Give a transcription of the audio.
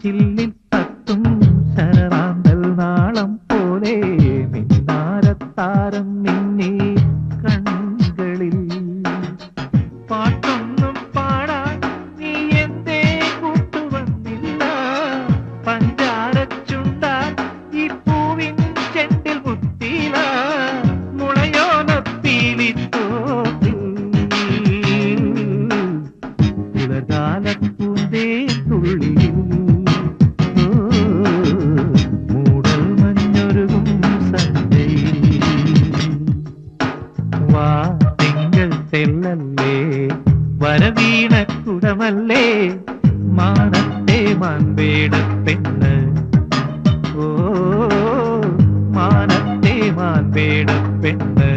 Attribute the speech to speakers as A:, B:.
A: ചില്ലിൽ തത്തും ശരറാന്തൽ നാളം പോലെ മിന്നാരത്താരം മിന്നി കണ്ണുകളിൽ. പാട്ടൊന്നും പാടാൻ നീ എന്തേ കൂട്ടുവന്നില്ല? പഞ്ചാരച്ചുണ്ടാൻ ഈ പൂവിൻ ചെണ്ടിൽ മുത്തില. മുളയോലപ്പീലിത്തോട്ടിൽ കുളകാലപ്പൂന്തേ തുള്ളിയിൽ മൂടൽ മഞ്ഞൊരുകും സന്ധ്യയിൽ. വാ തിങ്കൾ തെല്ലല്ലേ വരവീണ കുടമല്ലേ മാനത്തെ മാൻപേട പെണ്ണ്. ഓ മാനത്തെ മാൻപേട പെണ്ണ്.